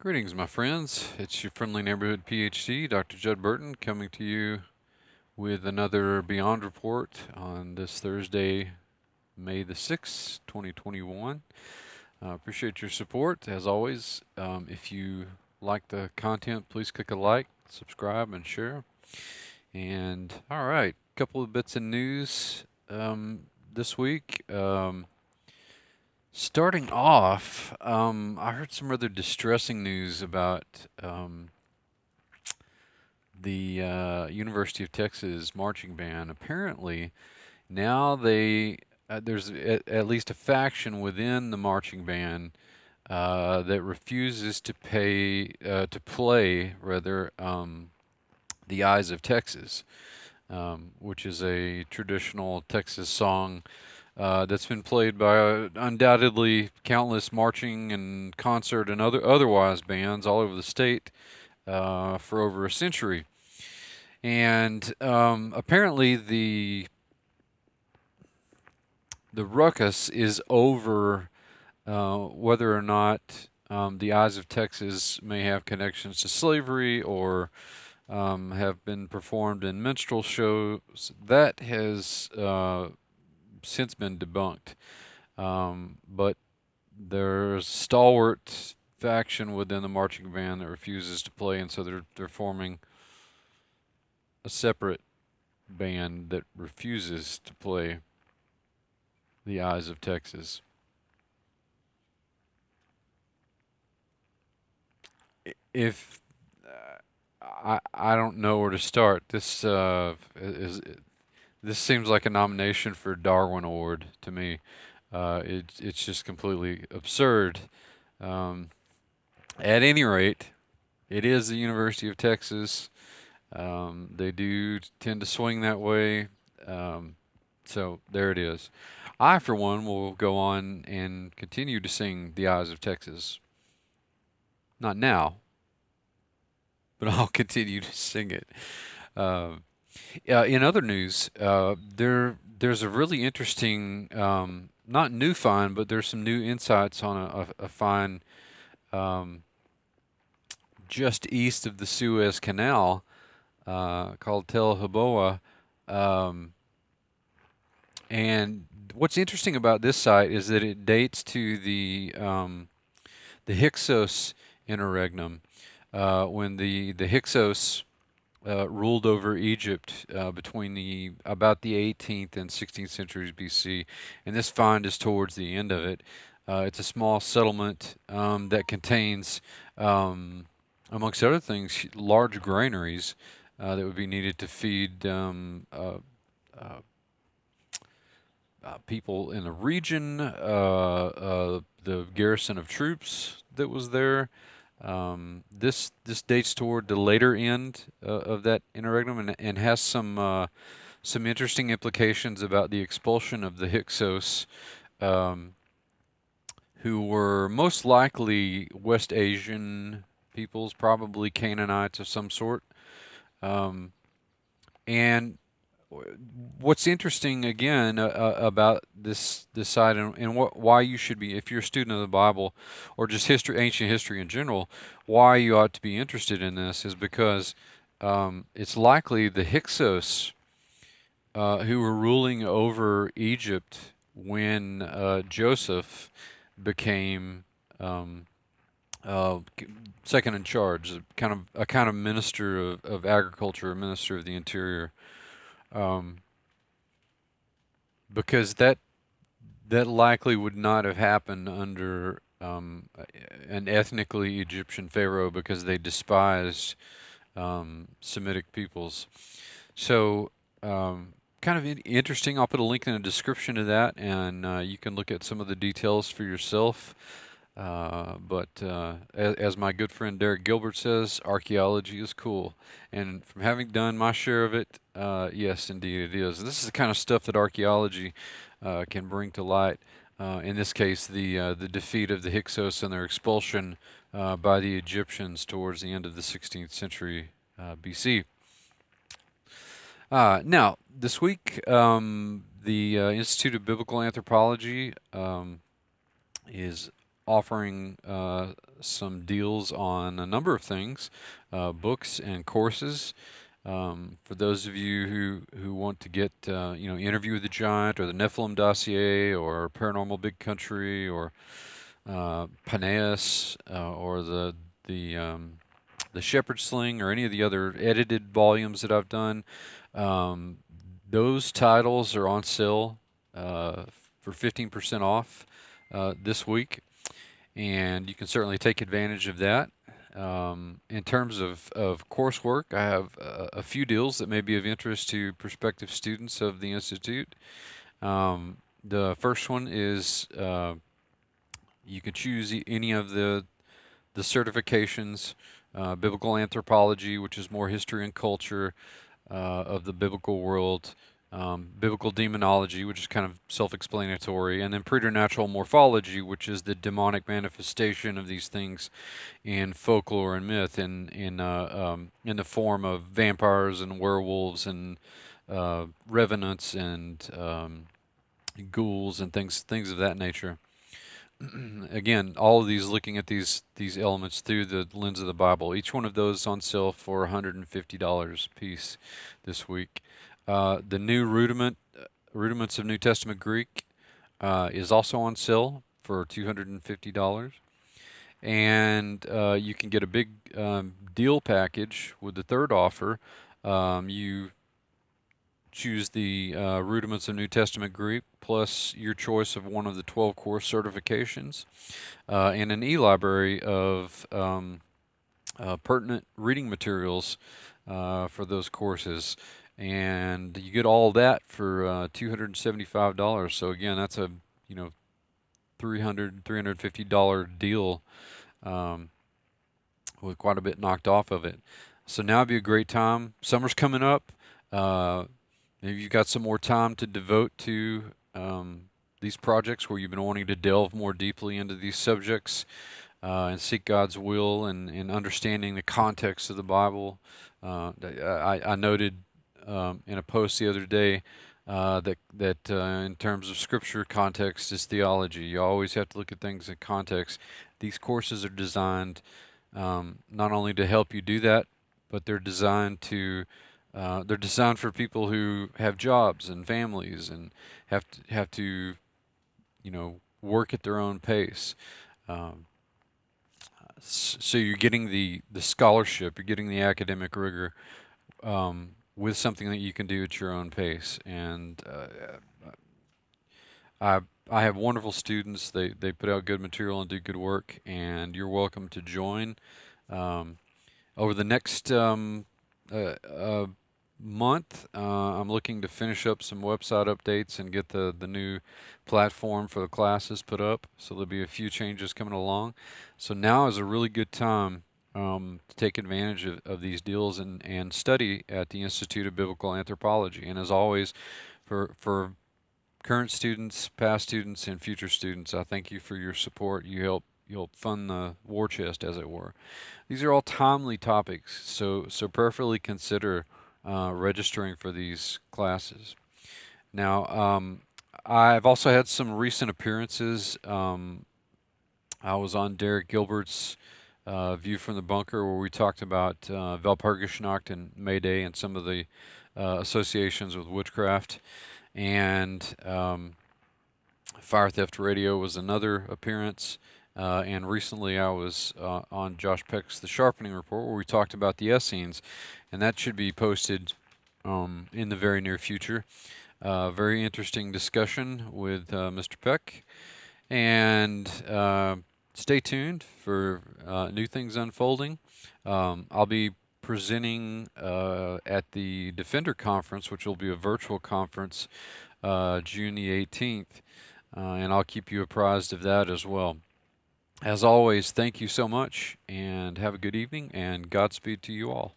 Greetings, my friends. It's your friendly neighborhood PhD, Dr. Judd Burton, coming to you with another Beyond report on this Thursday, May the 6th, 2021. Appreciate your support, as always. If you like the content, please click a like, subscribe, and share. And all right, a couple of bits of news this week. Starting off, I heard some rather distressing news about the University of Texas marching band. Apparently, now there's at least a faction within the marching band that refuses to play rather the Eyes of Texas, which is a traditional Texas song that's been played by undoubtedly countless marching and concert and otherwise bands all over the state for over a century. And apparently the ruckus is over whether or not the Eyes of Texas may have connections to slavery or have been performed in minstrel shows. That has since been debunked. But there's a stalwart faction within the marching band that refuses to play, and so they're forming a separate band that refuses to play the Eyes of Texas. If I don't know where to start. This seems like a nomination for a Darwin Award to me. It's just completely absurd. Um, at any rate, it is the University of Texas. They do tend to swing that way. Um, so there it is. I, for one, will go on and continue to sing The Eyes of Texas. Not now, but I'll continue to sing it. Uh, in other news, there's a really interesting, not new find, but there's some new insights on a find um, just east of the Suez Canal called Tel Haboa. Um, and what's interesting about this site is that it dates to the Hyksos interregnum, when the Hyksos ruled over Egypt between about the 18th and 16th centuries BC, and this find is towards the end of it. It's a small settlement that contains, amongst other things, large granaries that would be needed to feed uh, people in the region, the garrison of troops that was there. This dates toward the later end of that interregnum and has some interesting implications about the expulsion of the Hyksos, um, who were most likely West Asian peoples, probably Canaanites of some sort. Um, and what's interesting again about this side and why you should be, if you're a student of the Bible or just history, ancient history in general, why you ought to be interested in this is because it's likely the Hyksos who were ruling over Egypt when Joseph became um, second in charge, a kind of minister of agriculture, a minister of the interior. Um, because that likely would not have happened under an ethnically Egyptian pharaoh because they despised Semitic peoples. So, kind of interesting. I'll put a link in the description to that, and you can look at some of the details for yourself. But as my good friend Derek Gilbert says, archaeology is cool. And from having done my share of it, yes, indeed it is. This is the kind of stuff that archaeology can bring to light. In this case, the defeat of the Hyksos and their expulsion by the Egyptians towards the end of the 16th century BC. Now, this week, the Institute of Biblical Anthropology is offering some deals on a number of things, books and courses. For those of you who want to get, Interview with the Giant or the Nephilim Dossier or Paranormal Big Country or Paneas or the Shepherd Sling or any of the other edited volumes that I've done, um, those titles are on sale uh, for 15% off this week, and you can certainly take advantage of that. In terms of coursework, I have a few deals that may be of interest to prospective students of the Institute. The first one is you can choose any of the certifications, biblical anthropology, which is more history and culture of the biblical world, biblical demonology, which is kind of self-explanatory, and then preternatural morphology, which is the demonic manifestation of these things in folklore and myth, in the form of vampires and werewolves and revenants and ghouls and things of that nature. Again, all of these looking at these elements through the lens of the Bible. Each one of those on sale for $150 a piece this week. The new Rudiments of New Testament Greek is also on sale for $250, and you can get a big deal package with the third offer. You choose the Rudiments of New Testament Greek plus your choice of one of the 12 course certifications and an e-library of pertinent reading materials for those courses. And you get all that for $275. So again, that's a $350 deal um, with quite a bit knocked off of it. So now would be a great time. Summer's coming up. Maybe you've got some more time to devote to these projects where you've been wanting to delve more deeply into these subjects and seek God's will and understanding the context of the Bible. I noted in a post the other day that in terms of Scripture, context is theology. You always have to look at things in context. These courses are designed not only to help you do that, but they're designed for people who have jobs and families and have to work at their own pace. Um, so you're getting the scholarship, you're getting the academic rigor with something that you can do at your own pace. And I I have wonderful students. They put out good material and do good work, and you're welcome to join. Um, Over the next month, I'm looking to finish up some website updates and get the new platform for the classes put up. So there'll be a few changes coming along. So now is a really good time to take advantage of these deals and study at the Institute of Biblical Anthropology. And as always, for current students, past students, and future students, I thank you for your support. You help fund the war chest, as it were. These are all timely topics, so prayerfully consider registering for these classes. Now, I've also had some recent appearances. I was on Derek Gilbert's View from the Bunker, where we talked about Walpurgisnacht and May Day and some of the associations with witchcraft. And Fire Theft Radio was another appearance. And recently I was on Josh Peck's The Sharpening Report, where we talked about the Essenes, and that should be posted in the very near future. Very interesting discussion with Mr. Peck, and stay tuned for new things unfolding. I'll be presenting at the Defender Conference, which will be a virtual conference, June the 18th, and I'll keep you apprised of that as well. As always, thank you so much, and have a good evening, and Godspeed to you all.